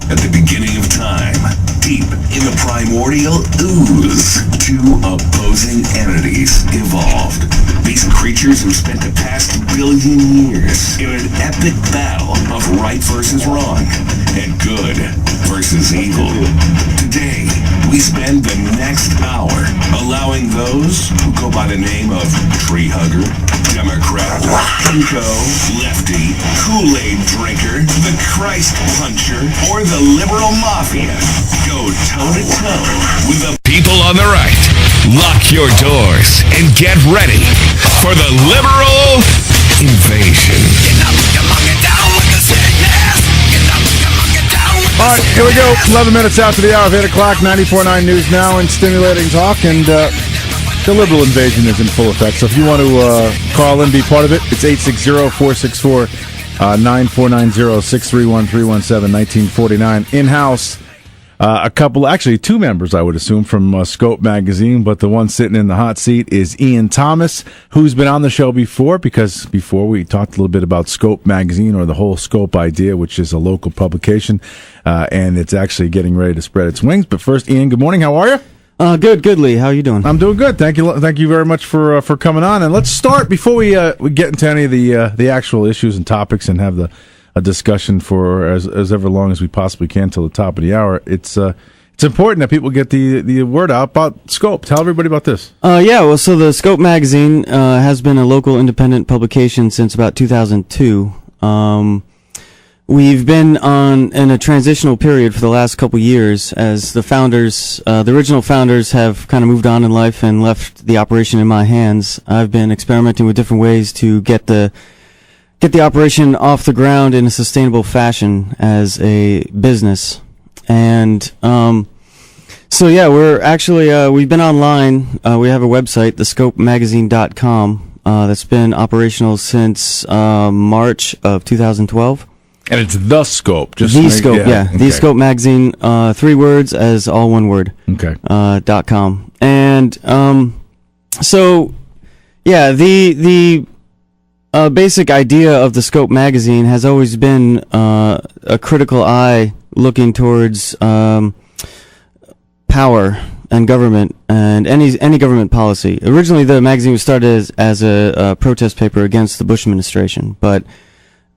At the beginning of time, deep in the primordial ooze, two opposing entities evolved. These creatures have spent the past billion years in an epic battle of right versus wrong and good versus evil. Today, we spend the next hour allowing those who go by the name of tree hugger, Democrat, pinko, lefty, Kool-Aid drinker, the Christ puncher, or the liberal mafia go toe-to-toe with the people on the right. Lock your doors and get ready for the liberal invasion. All right, here we go. 11 minutes after the hour of 8 o'clock, 94.9 News Now and stimulating talk, and the liberal invasion is in full effect. So if you want to call in, be part of it, it's 860-464-9490, 631-317-1949. In-house, a couple, actually two members, I would assume, from Scope Magazine, but the one sitting in the hot seat is Ian Thomas, who's been on the show before, because before we talked a little bit about Scope Magazine, or the whole Scope idea, which is a local publication, and it's actually getting ready to spread its wings. But first, Ian, good morning. How are you? Good, Lee. How are you doing? I'm doing good. Thank you very much for coming on. And let's start before we get into any of the actual issues and topics and have a discussion for as ever long as we possibly can till the top of the hour. It's important that people get the word out about Scope. Tell everybody about this. So the Scope magazine has been a local independent publication since about 2002. We've been in a transitional period for the last couple years as the founders, the original founders, have kind of moved on in life and left the operation in my hands. I've been experimenting with different ways to get the operation off the ground in a sustainable fashion as a business. And we're actually we've been online. We have a website, thescopemagazine.com, that's been operational since March of 2012. And it's The Scope. The Scope. The Scope Magazine, 3 words as all one word. Okay. .com. And the basic idea of the Scope magazine has always been a critical eye looking towards power and government and any government policy. Originally, the magazine was started as a protest paper against the Bush administration, but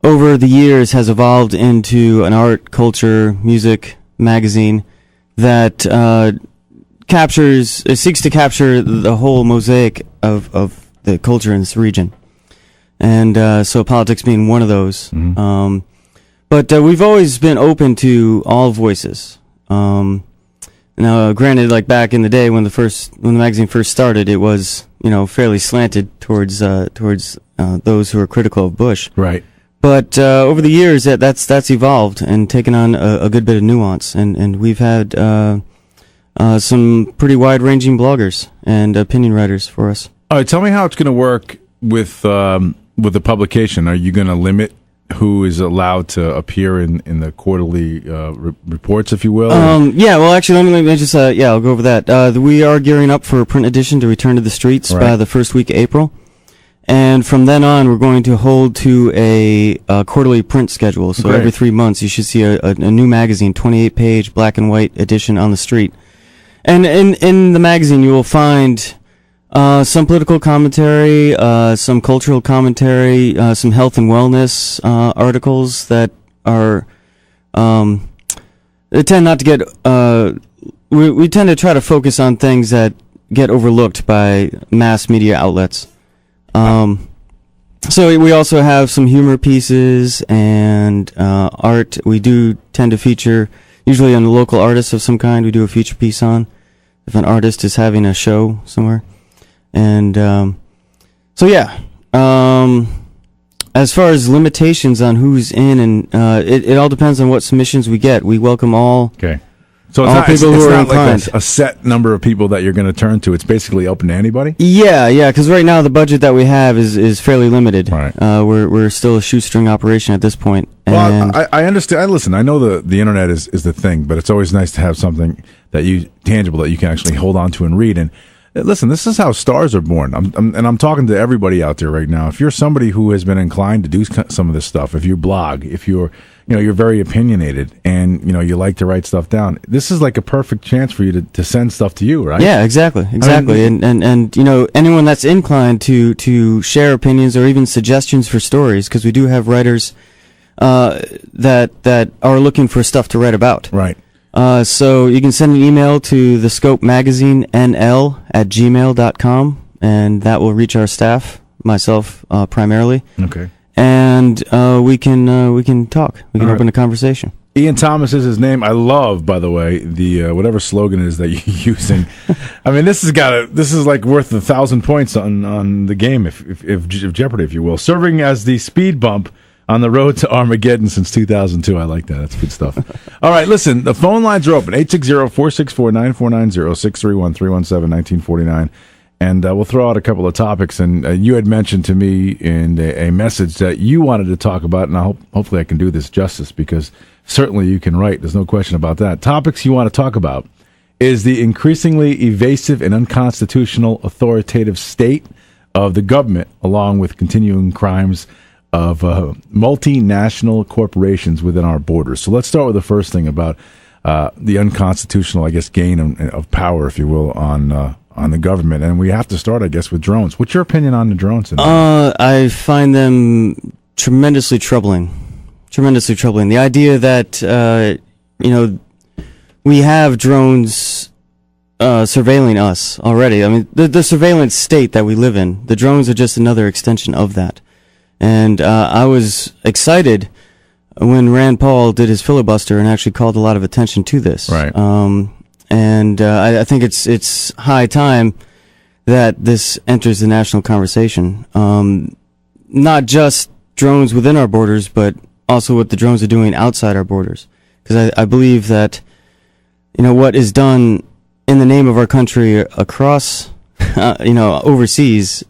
over the years has evolved into an art, culture, music magazine that seeks to capture the whole mosaic of the culture in this region. And so politics being one of those. Mm-hmm. But we've always been open to all voices. Now, granted, like back in the day when the magazine first started, it was fairly slanted towards those who are critical of Bush. Right. But over the years, that's evolved and taken on a good bit of nuance, and we've had some pretty wide-ranging bloggers and opinion writers for us. All right, tell me how it's going to work with the publication. Are you going to limit who is allowed to appear in the quarterly reports, if you will? Actually, let me just I'll go over that. We are gearing up for a print edition to return to the streets by the first week of April. And from then on, we're going to hold to a quarterly print schedule. So every 3 months, you should see a new magazine, 28-page black and white edition on the street. And in the magazine, you will find some political commentary, some cultural commentary, some health and wellness articles that are they tend not to get. We tend to try to focus on things that get overlooked by mass media outlets. So we also have some humor pieces and art. We do tend to feature, usually on a local artist of some kind, we do a feature piece on if an artist is having a show somewhere. And as far as limitations on who's in, and it all depends on what submissions we get. We welcome all. Okay. So it's not like a set number of people that you're going to turn to. It's basically open to anybody? Yeah, because right now the budget that we have is fairly limited. Right. We're still a shoestring operation at this point. Well, I understand. Listen, I know the internet is the thing, but it's always nice to have something tangible that you can actually hold on to and read. And Listen, this is how stars are born. I'm talking to everybody out there right now. If you're somebody who has been inclined to do some of this stuff, if you blog, if you're very opinionated and, you like to write stuff down, this is like a perfect chance for you to send stuff to you, right? Yeah, exactly. And anyone that's inclined to share opinions or even suggestions for stories, because we do have writers that are looking for stuff to write about. Right. So you can send an email to the Scope Magazine NL@gmail.com, and that will reach our staff, myself primarily. Okay. And we can talk. We can open a conversation. Ian Thomas is his name. I love, by the way, the whatever slogan is that you're using. I mean, this is like worth 1,000 points on the game, if Jeopardy, if you will. Serving as the speed bump on the road to Armageddon since 2002. I like that. That's good stuff. All right, listen, the phone lines are open. 860-464-9490, 631-317-1949. And we'll throw out a couple of topics. And you had mentioned to me in a message that you wanted to talk about, and hopefully I can do this justice, because certainly you can write. There's no question about that. Topics you want to talk about is the increasingly evasive and unconstitutional authoritative state of the government, along with continuing crimes of multinational corporations within our borders. So let's start with the first thing about the unconstitutional, I guess, gain of power, if you will, on the government. And we have to start, I guess, with drones. What's your opinion on the drones? I find them tremendously troubling. Tremendously troubling. The idea that we have drones surveilling us already. I mean, the surveillance state that we live in, the drones are just another extension of that. And I was excited when Rand Paul did his filibuster and actually called a lot of attention to this. Right. And I think it's high time that this enters the national conversation. Not just drones within our borders, but also what the drones are doing outside our borders. Because I believe that, what is done in the name of our country across, overseas,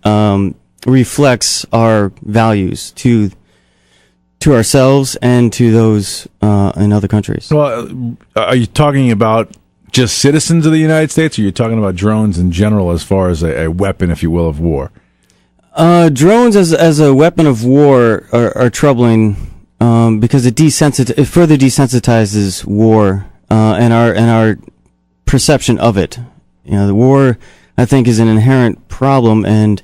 reflects our values to ourselves and to those in other countries. Well, are you talking about just citizens of the United States, or are you talking about drones in general as far as a weapon, if you will, of war? Drones as a weapon of war are troubling because it further desensitizes war and our perception of it. The war, I think, is an inherent problem, and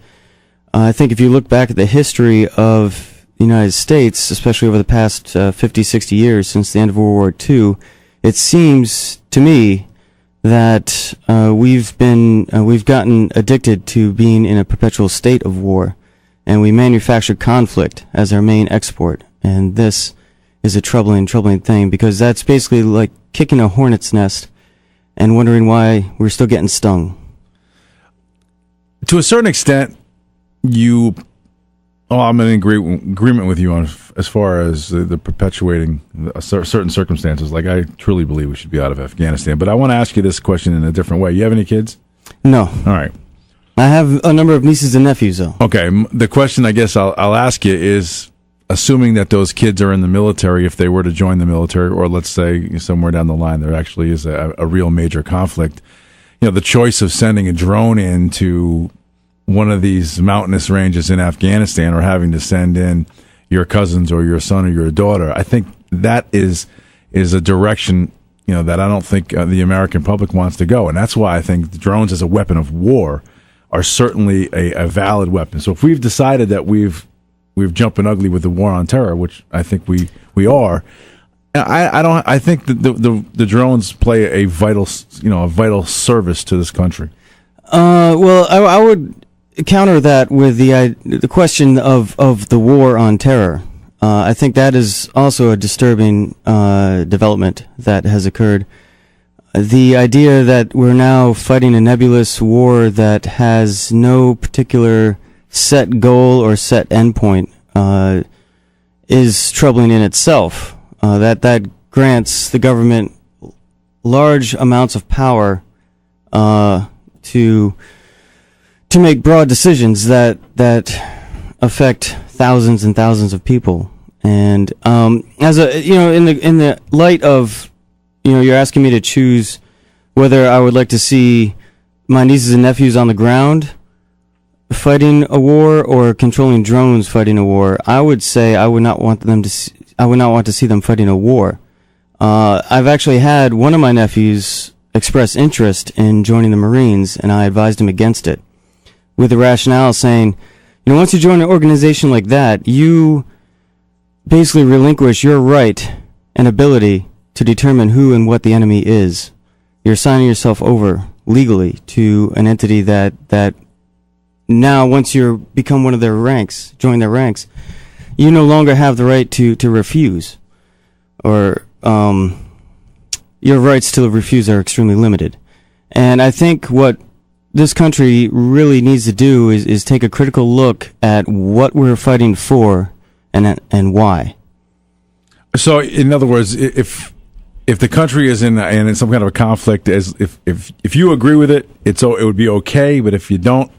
I think if you look back at the history of the United States, especially over the past 50, 60 years since the end of World War II, it seems to me that we've gotten addicted to being in a perpetual state of war, and we manufacture conflict as our main export. And this is a troubling thing, because that's basically like kicking a hornet's nest and wondering why we're still getting stung. To a certain extent, I'm in agreement with you on as far as the perpetuating certain circumstances. Like, I truly believe we should be out of Afghanistan. But I want to ask you this question in a different way. You have any kids? No. All right. I have a number of nieces and nephews, though. Okay. The question I guess I'll ask you is, assuming that those kids are in the military, if they were to join the military, or let's say somewhere down the line there actually is a real major conflict, the choice of sending a drone into one of these mountainous ranges in Afghanistan, or having to send in your cousins or your son or your daughter, I think that is a direction, that I don't think the American public wants to go. And that's why I think the drones as a weapon of war are certainly a valid weapon. So if we've decided that we've jumping ugly with the war on terror, which I think we are, I think that the drones play a vital service to this country. Well, I would counter that with the question of the war on terror. I think that is also a disturbing development that has occurred. The idea that we're now fighting a nebulous war that has no particular set goal or set endpoint is troubling in itself. That grants the government large amounts of power to make broad decisions that affect thousands and thousands of people. And as in the light of, you're asking me to choose whether I would like to see my nieces and nephews on the ground fighting a war or controlling drones fighting a war, I would say I would not want to see them fighting a war. I've actually had one of my nephews express interest in joining the Marines, and I advised him against it, with the rationale saying, once you join an organization like that, you basically relinquish your right and ability to determine who and what the enemy is. You're signing yourself over legally to an entity that now, once you become one of their ranks, join their ranks, you no longer have the right to refuse, or your rights to refuse are extremely limited. And I think what this country really needs to do is take a critical look at what we're fighting for and why. So, in other words, if the country is in some kind of a conflict, if you agree with it, it would be okay. But if you don't,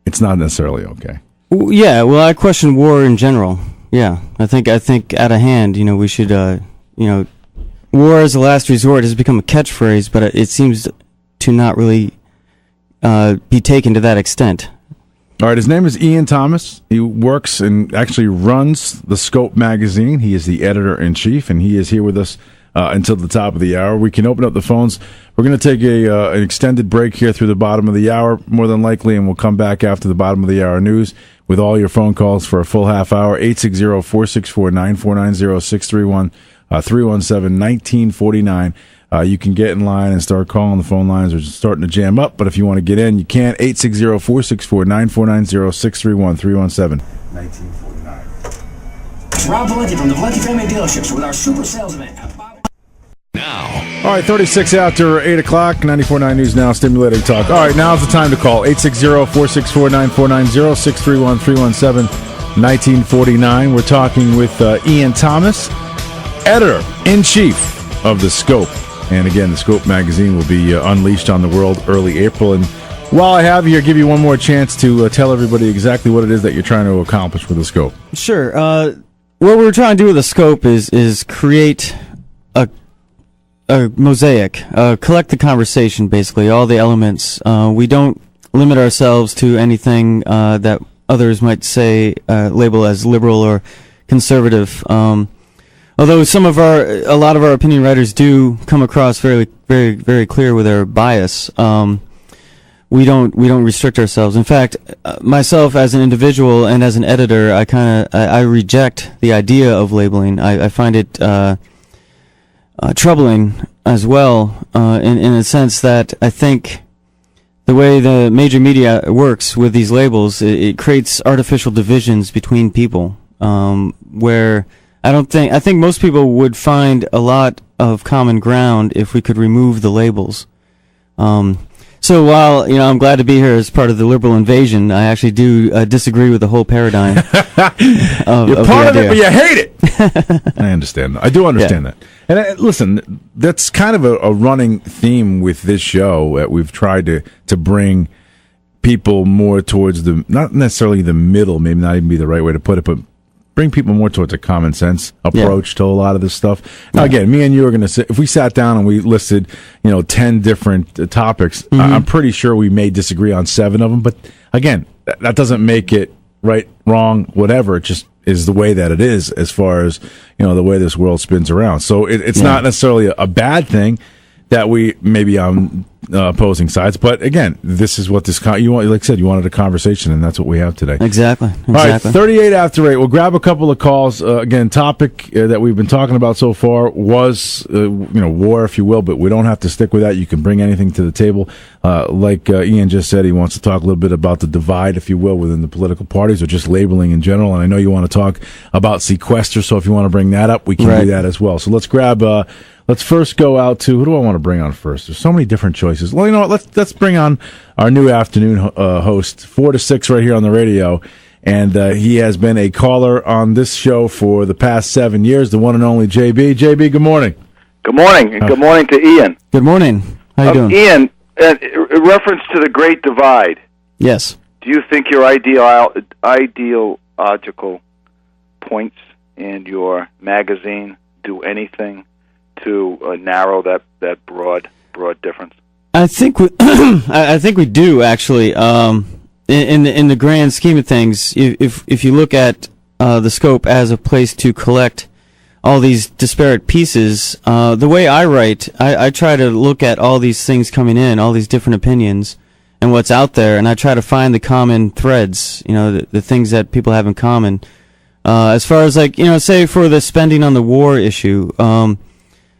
it's not necessarily okay. Yeah, well, I question war in general. Yeah, I think out of hand, we should, war as a last resort has become a catchphrase, but it seems to not really be taken to that extent. All right, his name is Ian Thomas. He works and actually runs the Scope magazine. He is the editor-in-chief, and he is here with us until the top of the hour. We can open up the phones. We're going to take an extended break here through the bottom of the hour, more than likely, and we'll come back after the bottom of the hour news with all your phone calls for a full half hour. 860-464-9490, 631-317-1949. You can get in line and start calling. The phone lines are just starting to jam up, but if you want to get in, you can. 860-464-9490, 631-317-1949. Rob Valenti from the Valenti Family Dealerships with our super sales event. Now, All right, 36 after 8 o'clock, 94.9 News Now, Stimulating Talk. All right, now's the time to call. 860-464-9490, 631-317-1949. We're talking with Ian Thomas, editor-in-chief of The Scope. And again, The Scope magazine will be unleashed on the world early April. And while I have you here, give you one more chance to tell everybody exactly what it is that you're trying to accomplish with The Scope. Sure. What we're trying to do with The Scope is create a mosaic, collect the conversation, basically, all the elements. We don't limit ourselves to anything that others might say, label as liberal or conservative. Although a lot of our opinion writers do come across very, very, very clear with their bias. We don't restrict ourselves. In fact, myself as an individual and as an editor, I reject the idea of labeling. I find it troubling as well, in a sense that I think the way the major media works with these labels, it creates artificial divisions between people, where I think most people would find a lot of common ground if we could remove the labels. So while I'm glad to be here as part of the liberal invasion, I actually do disagree with the whole paradigm. You're part of it, but you hate it. I understand that. I do understand that. And listen, that's kind of a running theme with this show. We've tried to bring people more towards not necessarily the middle, maybe not even be the right way to put it, but bring people more towards a common sense approach to a lot of this stuff. Now, again, me and you are going to sit, if we sat down and we listed, 10 different topics, I'm pretty sure we may disagree on 7 of them. But again, that doesn't make it right, wrong, whatever. It just is the way that it is as far as, the way this world spins around. So it's not necessarily a bad thing that we maybe on opposing sides. But again, this is what you want. Like I said, you wanted a conversation, and that's what we have today. Exactly. All right, 38 after 8. We'll grab a couple of calls. Again, topic that we've been talking about so far was, war, if you will, but we don't have to stick with that. You can bring anything to the table. Like Ian just said, he wants to talk a little bit about the divide, if you will, within the political parties or just labeling in general. And I know you want to talk about sequester, so if you want to bring that up, we can do that as well. So let's grab... Let's first go out to, who do I want to bring on first? There's so many different choices. Well, you know what? Let's bring on our new afternoon host, 4 to 6 right here on the radio. And he has been a caller on this show for the past 7 years, the one and only JB. JB, good morning. Good morning. And good morning to Ian. Good morning. How you doing? Ian, in reference to the Great Divide. Yes. Do you think your ideological points in your magazine do anything to narrow that broad difference? I think we, I think we do actually. In the grand scheme of things, if you look at the scope as a place to collect all these disparate pieces, the way I write, I try to look at all these things coming in, all these different opinions, and what's out there, and I try to find the common threads, the things that people have in common. As far as say for the spending on the war issue,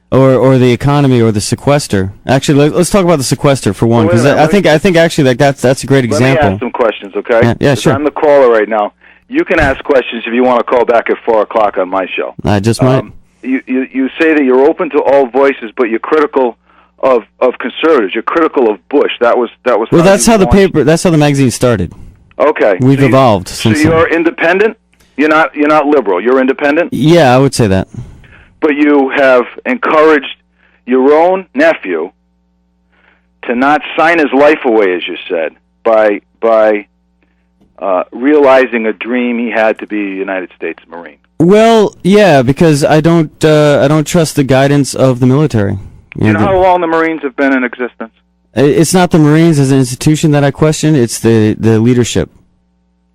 or the economy or the sequester. Actually, let's talk about the sequester for one, because I think actually that's a great example. Let me ask some questions, okay? Yeah, sure. I'm the caller right now. You can ask questions if you want to call back at 4:00 on my show. I just might. You say that you're open to all voices, but you're critical of conservatives. You're critical of Bush. That was. Well, that's how the magazine started. Okay. We've evolved since. So you're independent. You're not liberal. You're independent. Yeah, I would say that. But you have encouraged your own nephew to not sign his life away, as you said, by realizing a dream he had to be a United States Marine. Well, yeah, because I don't trust the guidance of the military. You know how long the Marines have been in existence? It's not the Marines as an institution that I question. It's the leadership.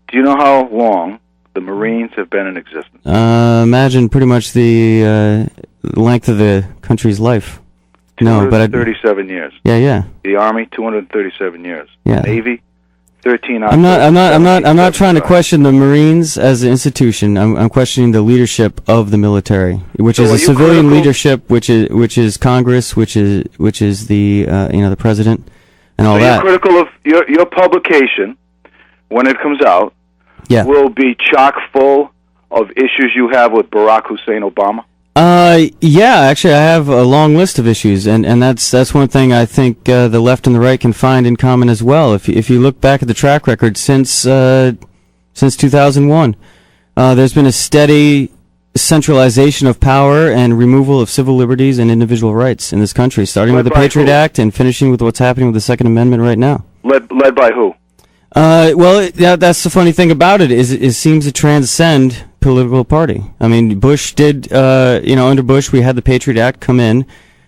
Do you know how long the Marines have been in existence? Imagine pretty much the length of the country's life. No, but 37 years. Yeah. The Army, 237 years. Yeah. Navy, 13. I'm not trying to question the Marines as an institution. I'm questioning the leadership of the military, which is a civilian leadership, which is Congress, which is the the president, and all that. You're critical of your publication when it comes out. Yeah. Will be chock full of issues you have with Barack Hussein Obama? Yeah, actually, I have a long list of issues, and that's one thing I think the left and the right can find in common as well. If you look back at the track record since 2001, there's been a steady centralization of power and removal of civil liberties and individual rights in this country, starting with the Patriot Act and finishing with what's happening with the Second Amendment right now. Led by who? Well, that's the funny thing about it is it seems to transcend political party. I mean, Bush did, under Bush we had the Patriot Act come in,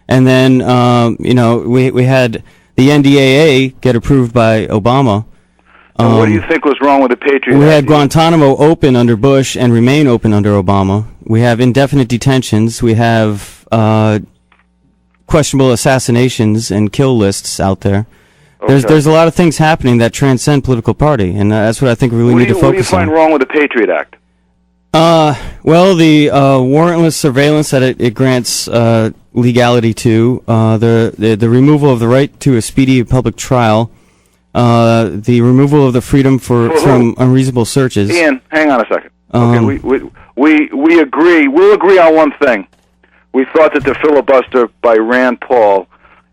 and then, we had the NDAA get approved by Obama. And what do you think was wrong with the Patriot Act? We had Guantanamo open under Bush and remain open under Obama. We have indefinite detentions. We have questionable assassinations and kill lists out there. Okay. There's a lot of things happening that transcend political party, and that's what I think we really need to focus on. What do you find wrong with the Patriot Act? Well, the warrantless surveillance that it grants legality to, the removal of the right to a speedy public trial, the removal of the freedom from unreasonable searches. Ian, hang on a second. Okay, we agree. We'll agree on one thing. We thought that the filibuster by Rand Paul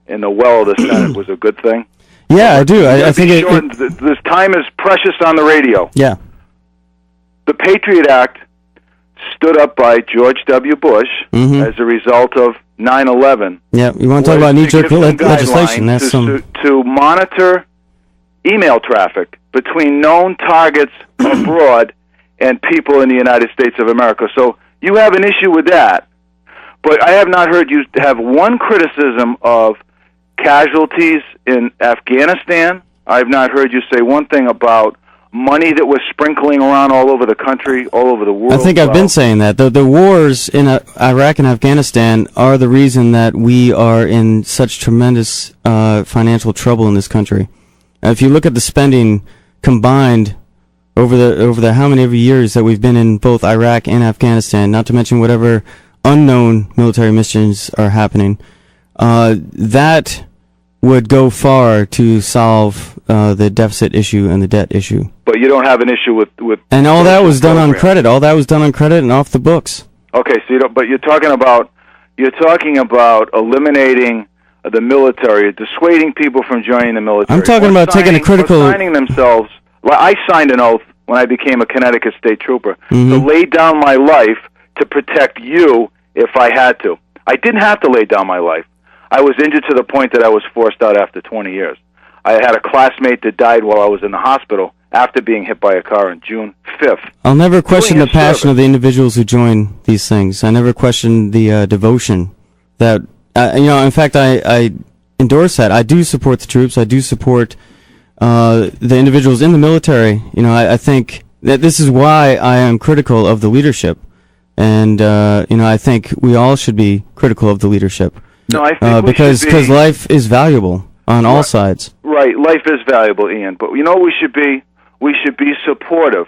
in the well of the Senate was a good thing. Yeah, I do. I think this time is precious on the radio. Yeah. The Patriot Act stood up by George W. Bush as a result of 9/11. Yeah, you want to talk about knee-jerk legislation? That's to monitor email traffic between known targets abroad and people in the United States of America. So you have an issue with that, but I have not heard you have one criticism of casualties in Afghanistan. I've not heard you say one thing about money that was sprinkling around all over the country, all over the world. I think I've been saying that. The wars in Iraq and Afghanistan are the reason that we are in such tremendous financial trouble in this country. If you look at the spending combined over the how many years that we've been in both Iraq and Afghanistan, not to mention whatever unknown military missions are happening, that would go far to solve the deficit issue and the debt issue. But you don't have an issue with and all that was done on credit. All that was done on credit and off the books. Okay, so but you're talking about eliminating the military, dissuading people from joining the military. I'm talking about taking a critical signing themselves. Well, I signed an oath when I became a Connecticut State Trooper to lay down my life to protect you if I had to. I didn't have to lay down my life. I was injured to the point that I was forced out after 20 years. I had a classmate that died while I was in the hospital after being hit by a car on June 5th. I'll never question the passion of the individuals who join these things. I never question the devotion that, in fact, I endorse that. I do support the troops. I do support the individuals in the military. You know, I think that this is why I am critical of the leadership, and you know, I think we all should be critical of the leadership. No, I think because life is valuable on all sides. Right, life is valuable, Ian. But you know what we should be? We should be supportive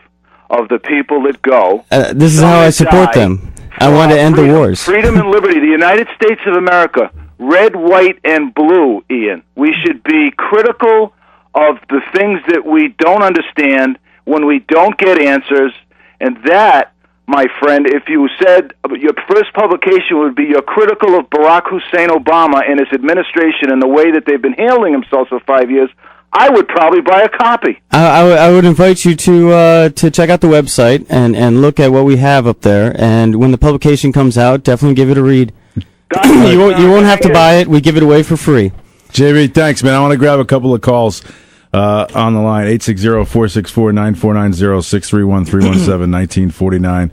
of the people that go. This is how I support them. I want to end the wars. Freedom and liberty. The United States of America, red, white, and blue, Ian. We should be critical of the things that we don't understand when we don't get answers. And that, my friend, if you said your first publication would be you're critical of Barack Hussein Obama and his administration and the way that they've been handling themselves for 5 years, I would probably buy a copy. I would invite you to check out the website and look at what we have up there. And when the publication comes out, definitely give it a read. You won't have to buy it. We give it away for free. JB, thanks, man. I want to grab a couple of calls on the line. 860-464-9490-631-317-1949.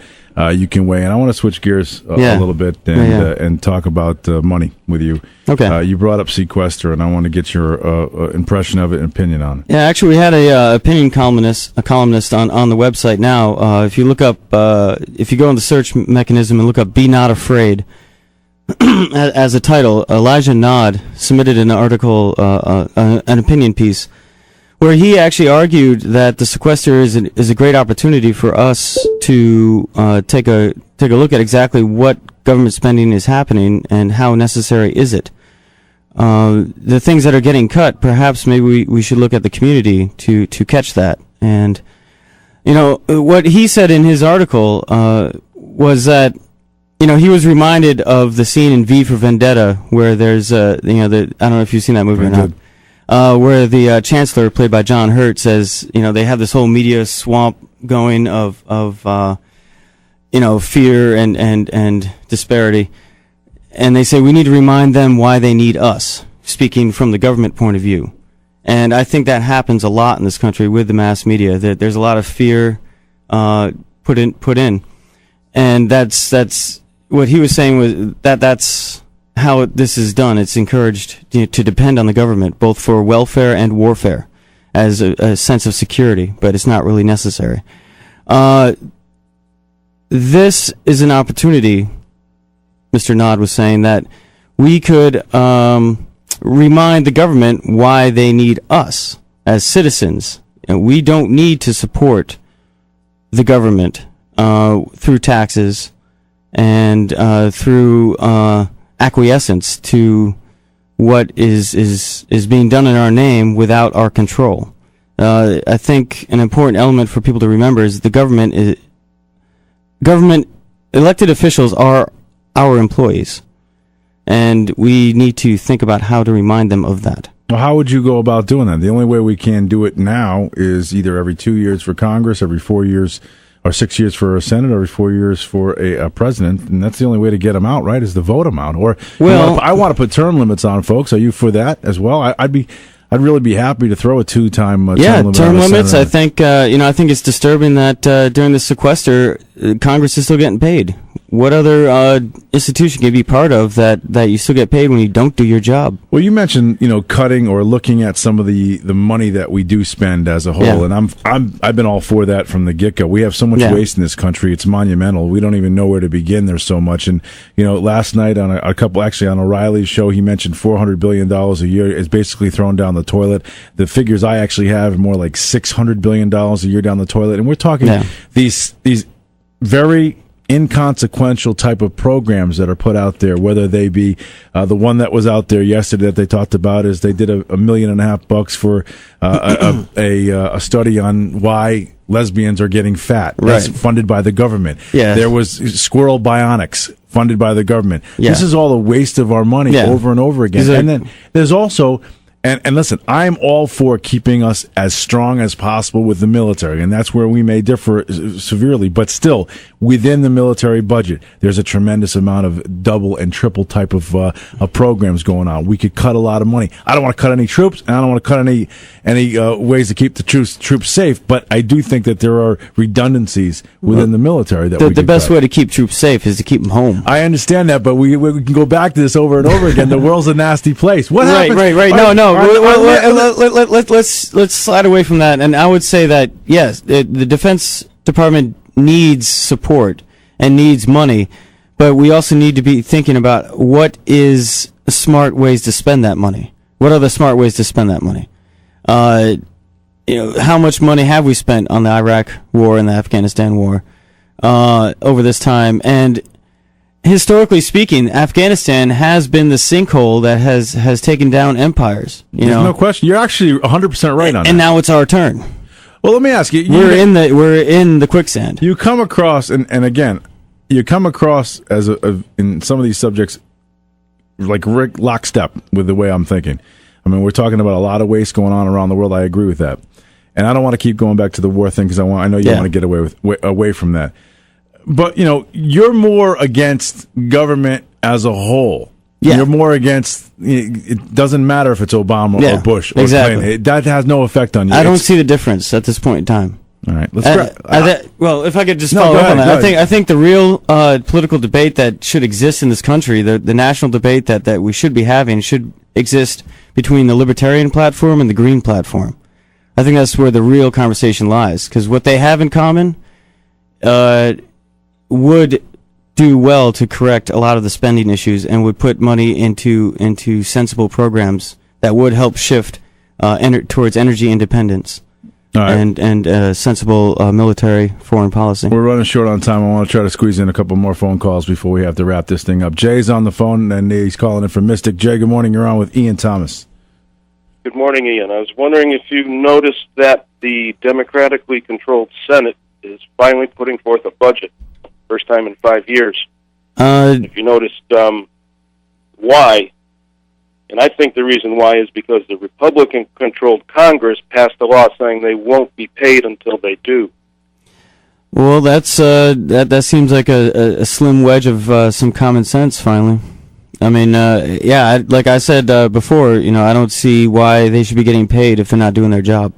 You can weigh in. I want to switch gears a little bit and talk about money with you. Okay. You brought up sequester, and I want to get your impression of it and opinion on it. Yeah, actually, we had a opinion columnist on the website now. If you look up, if you go in the search mechanism and look up "Be Not Afraid," as a title, Elijah Nod submitted an article, an opinion piece, where he actually argued that the sequester is a great opportunity for us to take a look at exactly what government spending is happening and how necessary is it. The things that are getting cut, perhaps maybe we should look at the community to catch that. And you know what he said in his article was that, you know, he was reminded of the scene in V for Vendetta where there's I don't know if you've seen that movie or not. Where the chancellor, played by John Hurt, says, you know, they have this whole media swamp going of fear and disparity, and they say we need to remind them why they need us, speaking from the government point of view. And I think that happens a lot in this country with the mass media. That there's a lot of fear put in, and that's what he was saying was that's how this is done. It's encouraged to depend on the government, both for welfare and warfare, as a sense of security, but it's not really necessary. This is an opportunity, Mr. Nod was saying, that we could remind the government why they need us as citizens. And we don't need to support the government through taxes and through acquiescence to what is being done in our name without our control. I think an important element for people to remember is the government elected officials are our employees, and we need to think about how to remind them of that. Well, how would you go about doing that? The only way we can do it now is either every 2 years for Congress, every 4 years or 6 years for a Senate, every 4 years for a president, and that's the only way to get them out, right, is to vote them out. Or, well, I want to put term limits on folks. Are you for that as well? I'd really be happy to throw a two-time term limit. Term limits. I think I think it's disturbing that during the sequester, Congress is still getting paid. What other institution can you be part of that you still get paid when you don't do your job? Well, you mentioned cutting or looking at some of the money that we do spend as a whole, and I've been all for that from the get-go. We have so much waste in this country; it's monumental. We don't even know where to begin. There's so much, and last night on on O'Reilly's show, he mentioned $400 billion a year is basically thrown down the toilet. The figures I actually have are more like $600 billion a year down the toilet, and we're talking these very inconsequential type of programs that are put out there, whether they be the one that was out there yesterday that they talked about is they did $1.5 million for a study on why lesbians are getting fat. That's funded by the government. There was Squirrel Bionics funded by the government. This is all a waste of our money over and over again. And then there's also And listen, I'm all for keeping us as strong as possible with the military, and that's where we may differ severely. But still, within the military budget, there's a tremendous amount of double and triple type of programs going on. We could cut a lot of money. I don't want to cut any troops, and I don't want to cut any ways to keep the troops safe. But I do think that there are redundancies within the military that the best way to keep troops safe is to keep them home. I understand that, but we can go back to this over and over again. The world's a nasty place. What happens? Right. No. Let's slide away from that. And I would say that yes, the Defense Department needs support and needs money, but we also need to be thinking about what is smart ways to spend that money. What are the smart ways to spend that money? How much money have we spent on the Iraq War and the Afghanistan War over this time? And historically speaking, Afghanistan has been the sinkhole that has taken down empires. There's no question. You're actually 100% right on that. And now it's our turn. Well, let me ask you. We're in the quicksand. You come across, and again, you come across as in some of these subjects like Rick lockstep with the way I'm thinking. I mean, we're talking about a lot of waste going on around the world. I agree with that, and I don't want to keep going back to the war thing because I know you want to get away from that. But, you're more against government as a whole. Yeah. You're more against, it doesn't matter if it's Obama or Bush or Clinton. That has no effect on you. I don't see the difference at this point in time. All right. Well, if I could just follow up on that. I think the real political debate that should exist in this country, the national debate that we should be having, should exist between the Libertarian platform and the Green platform. I think that's where the real conversation lies. Because what they have in common would do well to correct a lot of the spending issues and would put money into sensible programs that would help shift towards energy independence and sensible military foreign policy. We're running short on time. I want to try to squeeze in a couple more phone calls before we have to wrap this thing up. Jay's on the phone, and he's calling in from Mystic. Jay, good morning. You're on with Ian Thomas. Good morning, Ian. I was wondering if you noticed that the democratically controlled Senate is finally putting forth a budget. First time in 5 years. If you noticed why, and I think the reason why is because the Republican-controlled Congress passed a law saying they won't be paid until they do. Well, that seems like a slim wedge of some common sense. Finally, I mean, like I said before, I don't see why they should be getting paid if they're not doing their job.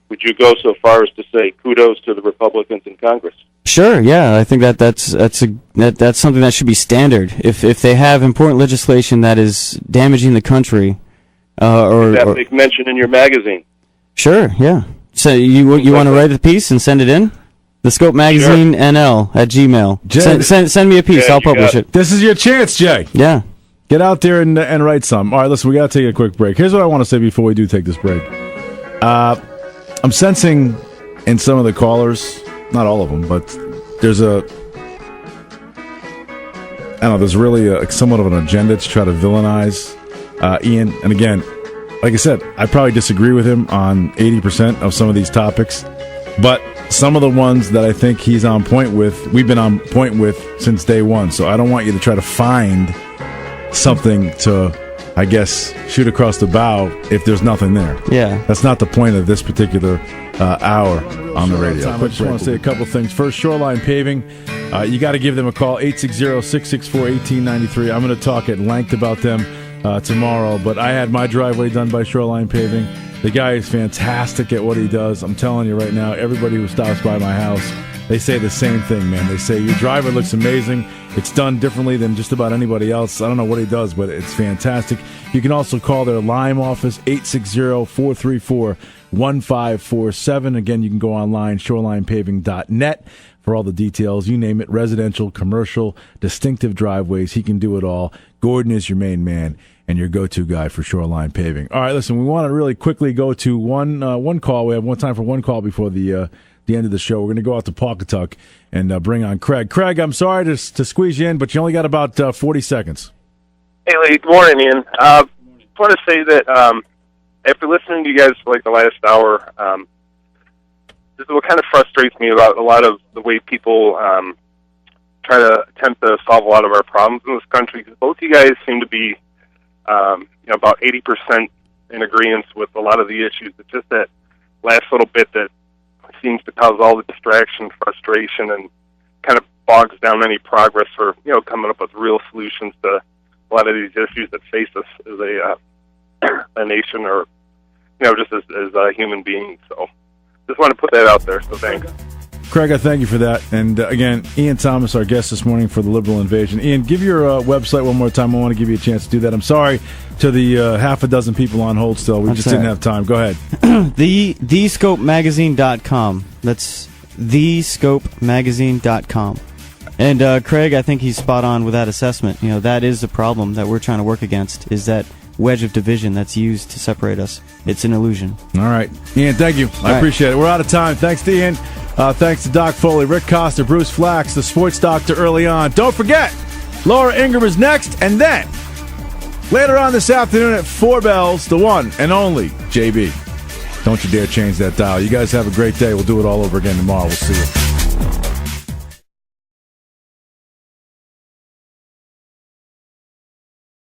Would you go so far as to say kudos to the Republicans in Congress? Sure, yeah. I think that's something that should be standard. If they have important legislation that is damaging the country, or make mention in your magazine. Sure, yeah. So you want to write a piece and send it in? The Scope Magazine NL at Gmail. Jay, send me a piece. I'll publish it. This is your chance, Jay. Yeah. Get out there and write some. All right, listen, we got to take a quick break. Here's what I want to say before we do take this break. I'm sensing in some of the callers, not all of them, but there's there's really somewhat of an agenda to try to villainize Ian. And again, like I said, I probably disagree with him on 80% of some of these topics, but some of the ones that I think he's on point with, we've been on point with since day one. So I don't want you to try to find something to, I guess, shoot across the bow if there's nothing there. Yeah. That's not the point of this particular hour on the radio. I just want to say a couple things. First, Shoreline Paving. You got to give them a call, 860-664-1893. I'm going to talk at length about them tomorrow, but I had my driveway done by Shoreline Paving. The guy is fantastic at what he does. I'm telling you right now, everybody who stops by my house, they say the same thing, man. They say, your driveway looks amazing. It's done differently than just about anybody else. I don't know what he does, but it's fantastic. You can also call their Lime office, 860-434-1547. Again, you can go online, shorelinepaving.net, for all the details. You name it, residential, commercial, distinctive driveways. He can do it all. Gordon is your main man and your go-to guy for Shoreline Paving. All right, listen, we want to really quickly go to one call. We have one time for one call before the end of the show. We're going to go out to Pawcatuck and bring on Craig. Craig, I'm sorry to squeeze you in, but you only got about 40 seconds. Hey, Lee. Good morning, Ian. I want to say that after listening to you guys for like the last hour, this is what kind of frustrates me about a lot of the way people try to attempt to solve a lot of our problems in this country. Because both you guys seem to be about 80% in agreement with a lot of the issues. It's just that last little bit that seems to cause all the distraction, frustration, and kind of bogs down any progress for, coming up with real solutions to a lot of these issues that face us as a nation, or, just as human beings. So just want to put that out there. So thanks. Craig, I thank you for that. And again, Ian Thomas, our guest this morning for the Liberal Invasion. Ian, give your website one more time. I want to give you a chance to do that. I'm sorry to the half a dozen people on hold still. We just didn't have time. Go ahead. TheScopeMagazine.com. That's TheScopeMagazine.com. And Craig, I think he's spot on with that assessment. That is the problem that we're trying to work against, is that wedge of division that's used to separate us. It's an illusion. All right. Ian, thank you. I appreciate it. We're out of time. Thanks to Ian. Thanks to Doc Foley, Rick Costa, Bruce Flax, the sports doctor early on. Don't forget, Laura Ingram is next, and then later on this afternoon at 4 bells, the one and only JB. Don't you dare change that dial. You guys have a great day. We'll do it all over again tomorrow. We'll see you.